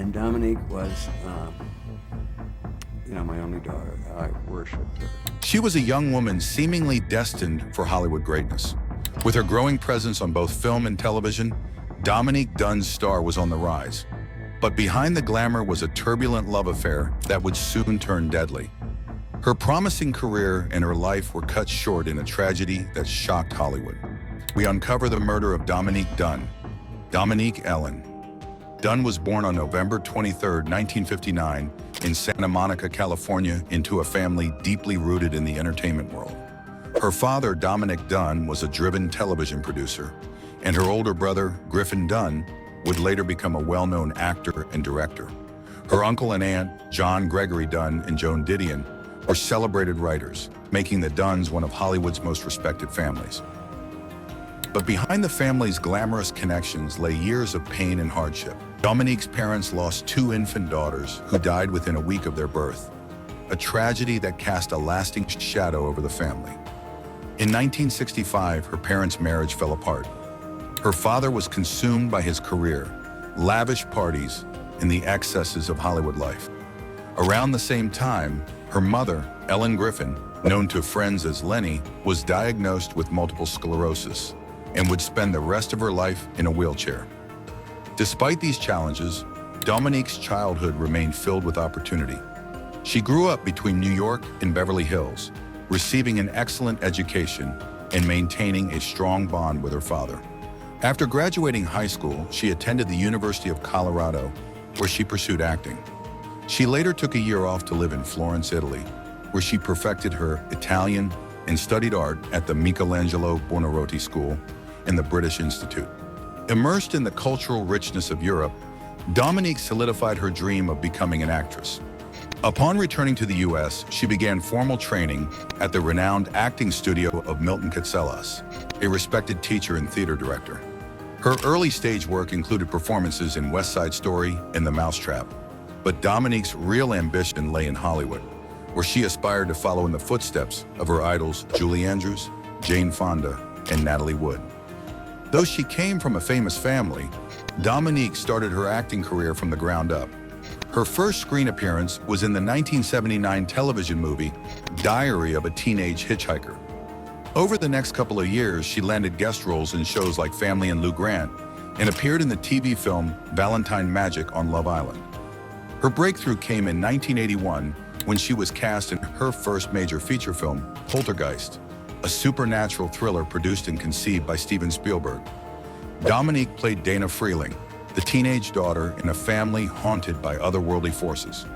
And Dominique was, my only daughter. I worshipped her. She was a young woman seemingly destined for Hollywood greatness. With her growing presence on both film and television, Dominique Dunne's star was on the rise. But behind the glamour was a turbulent love affair that would soon turn deadly. Her promising career and her life were cut short in a tragedy that shocked Hollywood. We uncover the murder of Dominique Dunne. Dominique Ellen Dunne was born on November 23, 1959, in Santa Monica, California, into a family deeply rooted in the entertainment world. Her father, Dominique Dunne, was a driven television producer, and her older brother, Griffin Dunn, would later become a well-known actor and director. Her uncle and aunt, John Gregory Dunn and Joan Didion, were celebrated writers, making the Dunns one of Hollywood's most respected families. But behind the family's glamorous connections lay years of pain and hardship. Dominique's parents lost 2 infant daughters who died within a week of their birth, a tragedy that cast a lasting shadow over the family. In 1965, her parents' marriage fell apart. Her father was consumed by his career, lavish parties, and the excesses of Hollywood life. Around the same time, her mother, Ellen Griffin, known to friends as Lenny, was diagnosed with multiple sclerosis and would spend the rest of her life in a wheelchair. Despite these challenges, Dominique's childhood remained filled with opportunity. She grew up between New York and Beverly Hills, receiving an excellent education and maintaining a strong bond with her father. After graduating high school, she attended the University of Colorado, where she pursued acting. She later took a year off to live in Florence, Italy, where she perfected her Italian and studied art at the Michelangelo Buonarroti School and the British Institute. Immersed in the cultural richness of Europe, Dominique solidified her dream of becoming an actress. Upon returning to the U.S., she began formal training at the renowned acting studio of Milton Katselas, a respected teacher and theater director. Her early stage work included performances in West Side Story and The Mousetrap, but Dominique's real ambition lay in Hollywood, where she aspired to follow in the footsteps of her idols Julie Andrews, Jane Fonda, and Natalie Wood. Though she came from a famous family, Dominique started her acting career from the ground up. Her first screen appearance was in the 1979 television movie Diary of a Teenage Hitchhiker. Over the next couple of years, she landed guest roles in shows like Family and Lou Grant and appeared in the TV film Valentine Magic on Love Island. Her breakthrough came in 1981 when she was cast in her first major feature film, Poltergeist, a supernatural thriller produced and conceived by Steven Spielberg. Dominique played Dana Freeling, the teenage daughter in a family haunted by otherworldly forces.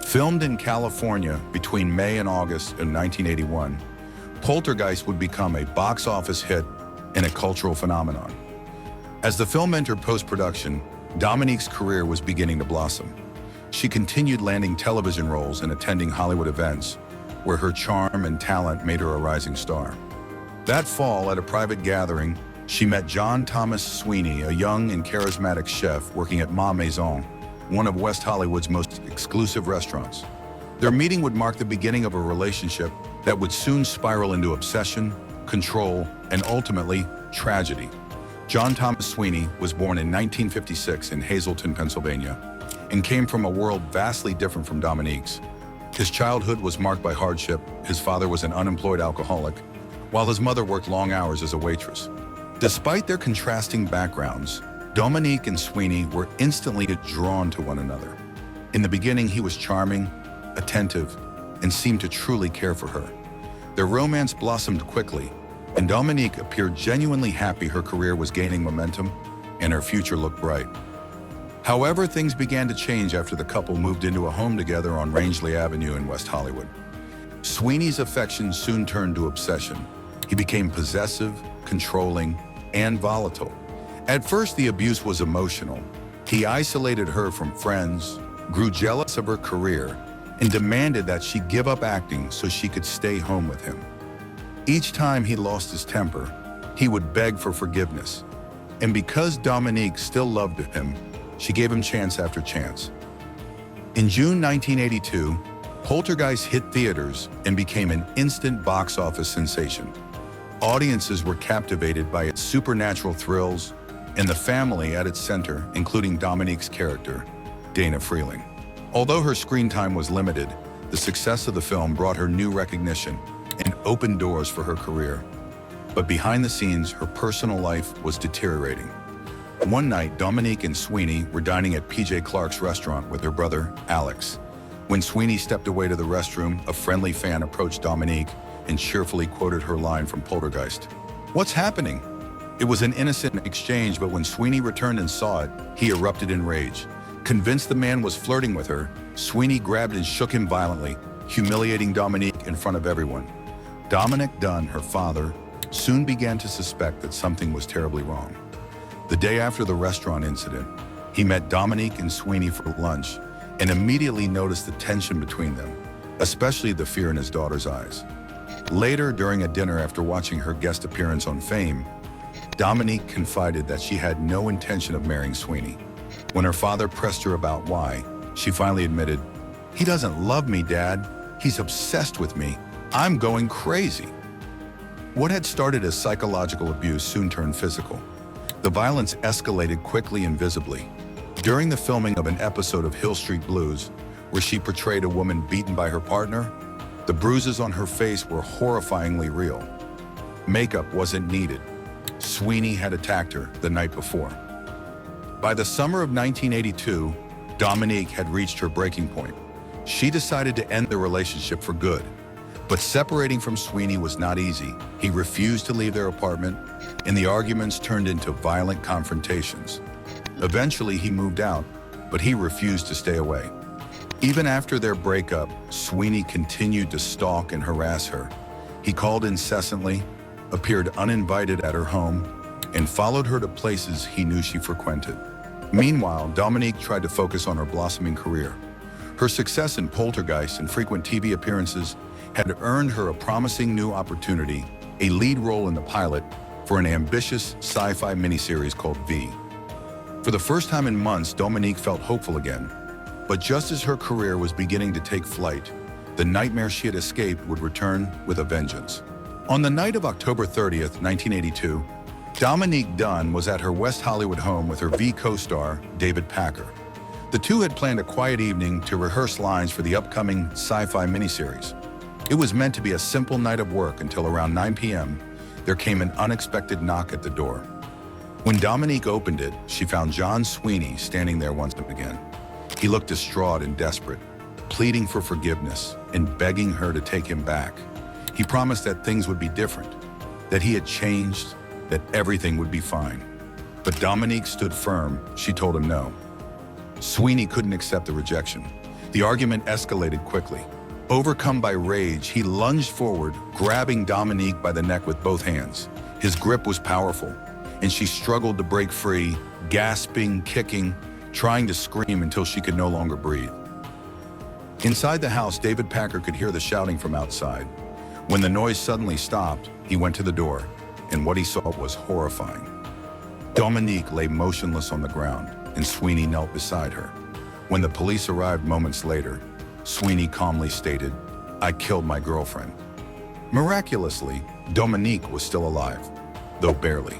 Filmed in California between May and August of 1981, Poltergeist would become a box office hit and a cultural phenomenon. As the film entered post-production, Dominique's career was beginning to blossom. She continued landing television roles and attending Hollywood events, where her charm and talent made her a rising star. That fall, at a private gathering, she met John Thomas Sweeney, a young and charismatic chef working at Ma Maison, one of West Hollywood's most exclusive restaurants. Their meeting would mark the beginning of a relationship that would soon spiral into obsession, control, and ultimately, tragedy. John Thomas Sweeney was born in 1956 in Hazleton, Pennsylvania, and came from a world vastly different from Dominique's. His childhood was marked by hardship. His father was an unemployed alcoholic, while his mother worked long hours as a waitress. Despite their contrasting backgrounds, Dominique and Sweeney were instantly drawn to one another. In the beginning, he was charming, attentive, and seemed to truly care for her. Their romance blossomed quickly, and Dominique appeared genuinely happy her career was gaining momentum and her future looked bright. However, things began to change after the couple moved into a home together on Rangeley Avenue in West Hollywood. Sweeney's affection soon turned to obsession. He became possessive, controlling, and volatile. At first, the abuse was emotional. He isolated her from friends, grew jealous of her career, and demanded that she give up acting so she could stay home with him. Each time he lost his temper, he would beg for forgiveness. And because Dominique still loved him, she gave him chance after chance. In June 1982, Poltergeist hit theaters and became an instant box office sensation. Audiences were captivated by its supernatural thrills and the family at its center, including Dominique's character, Dana Freeling. Although her screen time was limited, the success of the film brought her new recognition and opened doors for her career. But behind the scenes, her personal life was deteriorating. One night, Dominique and Sweeney were dining at PJ Clark's restaurant with their brother, Alex. When Sweeney stepped away to the restroom, a friendly fan approached Dominique and cheerfully quoted her line from Poltergeist. "What's happening?" It was an innocent exchange, but when Sweeney returned and saw it, he erupted in rage. Convinced the man was flirting with her, Sweeney grabbed and shook him violently, humiliating Dominique in front of everyone. Dominique Dunne, her father, soon began to suspect that something was terribly wrong. The day after the restaurant incident, he met Dominique and Sweeney for lunch and immediately noticed the tension between them, especially the fear in his daughter's eyes. Later, during a dinner after watching her guest appearance on Fame, Dominique confided that she had no intention of marrying Sweeney. When her father pressed her about why, she finally admitted, "He doesn't love me, Dad. He's obsessed with me. I'm going crazy." What had started as psychological abuse soon turned physical. The violence escalated quickly and visibly. During the filming of an episode of Hill Street Blues, where she portrayed a woman beaten by her partner, the bruises on her face were horrifyingly real. Makeup wasn't needed. Sweeney had attacked her the night before. By the summer of 1982, Dominique had reached her breaking point. She decided to end the relationship for good. But separating from Sweeney was not easy. He refused to leave their apartment, and the arguments turned into violent confrontations. Eventually, he moved out, but he refused to stay away. Even after their breakup, Sweeney continued to stalk and harass her. He called incessantly, appeared uninvited at her home, and followed her to places he knew she frequented. Meanwhile, Dominique tried to focus on her blossoming career. Her success in Poltergeist and frequent TV appearances had earned her a promising new opportunity, a lead role in the pilot for an ambitious sci-fi miniseries called V. For the first time in months, Dominique felt hopeful again. But just as her career was beginning to take flight, the nightmare she had escaped would return with a vengeance. On the night of October 30th, 1982, Dominique Dunne was at her West Hollywood home with her V co-star, David Packer. The two had planned a quiet evening to rehearse lines for the upcoming sci-fi miniseries. It was meant to be a simple night of work until around 9 p.m., there came an unexpected knock at the door. When Dominique opened it, she found John Sweeney standing there once again. He looked distraught and desperate, pleading for forgiveness and begging her to take him back. He promised that things would be different, that he had changed, that everything would be fine. But Dominique stood firm. She told him no. Sweeney couldn't accept the rejection. The argument escalated quickly. Overcome by rage, he lunged forward, grabbing Dominique by the neck with both hands. His grip was powerful, and she struggled to break free, gasping, kicking, trying to scream until she could no longer breathe. Inside the house, David Packer could hear the shouting from outside. When the noise suddenly stopped, he went to the door, and what he saw was horrifying. Dominique lay motionless on the ground, and Sweeney knelt beside her. When the police arrived moments later, Sweeney calmly stated, "I killed my girlfriend." Miraculously, Dominique was still alive, though barely.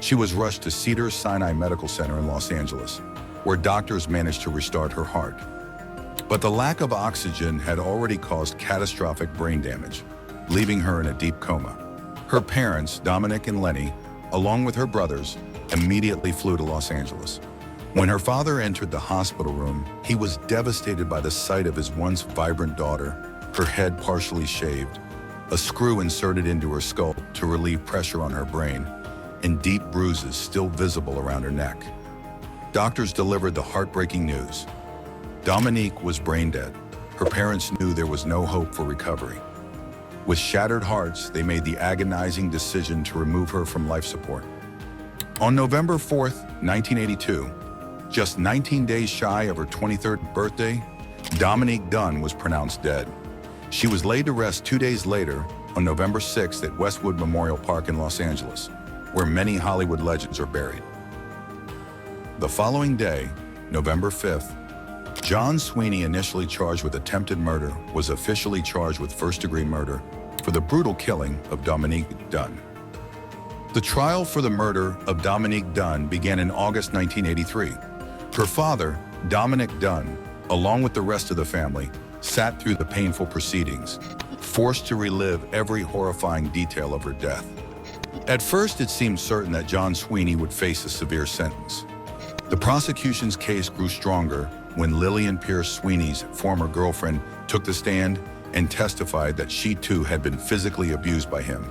She was rushed to Cedars-Sinai Medical Center in Los Angeles, where doctors managed to restart her heart. But the lack of oxygen had already caused catastrophic brain damage, leaving her in a deep coma. Her parents, Dominic and Lenny, along with her brothers, immediately flew to Los Angeles. When her father entered the hospital room, he was devastated by the sight of his once vibrant daughter, her head partially shaved, a screw inserted into her skull to relieve pressure on her brain, and deep bruises still visible around her neck. Doctors delivered the heartbreaking news. Dominique was brain dead. Her parents knew there was no hope for recovery. With shattered hearts, they made the agonizing decision to remove her from life support. On November 4th, 1982, just 19 days shy of her 23rd birthday, Dominique Dunne was pronounced dead. She was laid to rest 2 days later, on November 6th at Westwood Memorial Park in Los Angeles, where many Hollywood legends are buried. The following day, November 5th, John Sweeney, initially charged with attempted murder, was officially charged with first-degree murder for the brutal killing of Dominique Dunne. The trial for the murder of Dominique Dunne began in August 1983. Her father, Dominique Dunne, along with the rest of the family, sat through the painful proceedings, forced to relive every horrifying detail of her death. At first, it seemed certain that John Sweeney would face a severe sentence. The prosecution's case grew stronger when Lillian Pierce Sweeney's former girlfriend took the stand and testified that she too had been physically abused by him.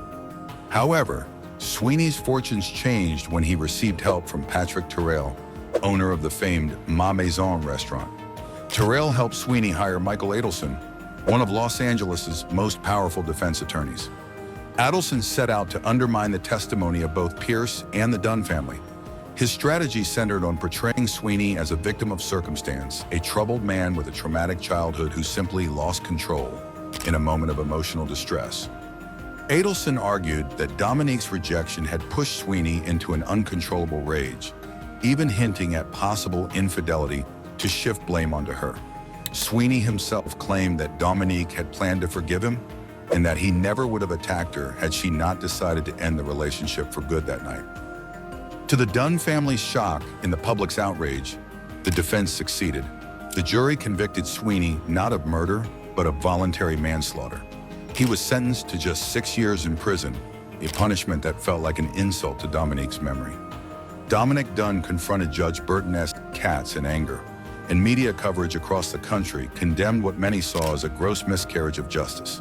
However, Sweeney's fortunes changed when he received help from Patrick Terrell, owner of the famed Ma Maison restaurant. Terrell helped Sweeney hire Michael Adelson, one of Los Angeles' most powerful defense attorneys. Adelson set out to undermine the testimony of both Pierce and the Dunn family. His strategy centered on portraying Sweeney as a victim of circumstance, a troubled man with a traumatic childhood who simply lost control in a moment of emotional distress. Adelson argued that Dominique's rejection had pushed Sweeney into an uncontrollable rage, even hinting at possible infidelity to shift blame onto her. Sweeney himself claimed that Dominique had planned to forgive him and that he never would have attacked her had she not decided to end the relationship for good that night. To the Dunn family's shock and the public's outrage, the defense succeeded. The jury convicted Sweeney not of murder, but of voluntary manslaughter. He was sentenced to just 6 years in prison, a punishment that felt like an insult to Dominique's memory. Dominique Dunne confronted Judge Burton S. Katz in anger, and media coverage across the country condemned what many saw as a gross miscarriage of justice.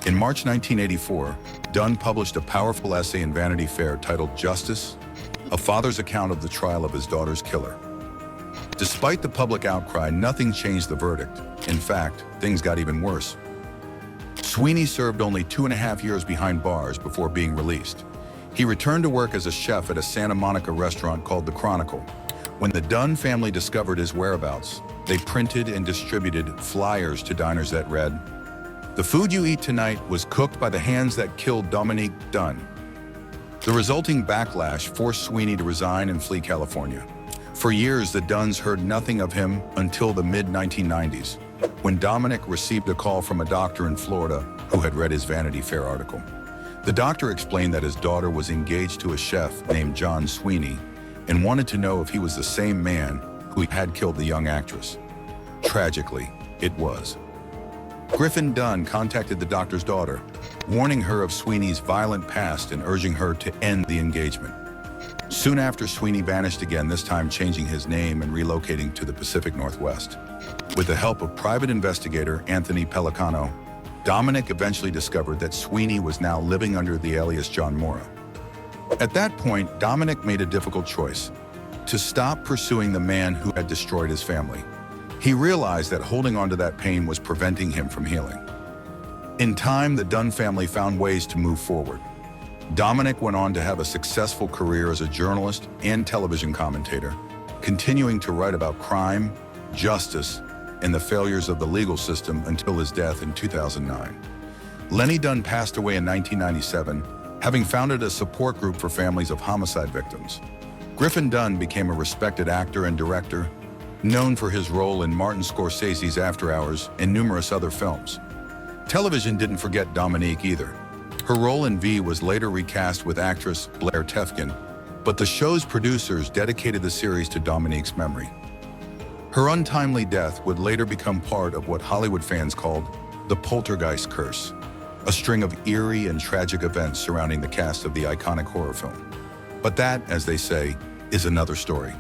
In March 1984, Dunn published a powerful essay in Vanity Fair titled Justice, a father's account of the trial of his daughter's killer. Despite the public outcry, nothing changed the verdict. In fact, things got even worse. Sweeney served only 2.5 years behind bars before being released. He returned to work as a chef at a Santa Monica restaurant called The Chronicle. When the Dunn family discovered his whereabouts, they printed and distributed flyers to diners that read, "The food you eat tonight was cooked by the hands that killed Dominique Dunne." The resulting backlash forced Sweeney to resign and flee California. For years, the Dunns heard nothing of him until the mid-1990s, when Dominique received a call from a doctor in Florida who had read his Vanity Fair article. The doctor explained that his daughter was engaged to a chef named John Sweeney and wanted to know if he was the same man who had killed the young actress. Tragically, it was. Griffin Dunn contacted the doctor's daughter, warning her of Sweeney's violent past and urging her to end the engagement. Soon after, Sweeney vanished again, this time changing his name and relocating to the Pacific Northwest. With the help of private investigator Anthony Pellicano, Dominique eventually discovered that Sweeney was now living under the alias John Mora. At that point, Dominique made a difficult choice: to stop pursuing the man who had destroyed his family. He realized that holding on to that pain was preventing him from healing. In time, the Dunn family found ways to move forward. Dominique went on to have a successful career as a journalist and television commentator, continuing to write about crime, justice, and the failures of the legal system until his death in 2009. Lenny Dunn passed away in 1997, having founded a support group for families of homicide victims. Griffin Dunn became a respected actor and director, known for his role in Martin Scorsese's After Hours and numerous other films. Television didn't forget Dominique either. Her role in V was later recast with actress Blair Tefkin, but the show's producers dedicated the series to Dominique's memory. Her untimely death would later become part of what Hollywood fans called the Poltergeist curse, a string of eerie and tragic events surrounding the cast of the iconic horror film. But that, as they say, is another story.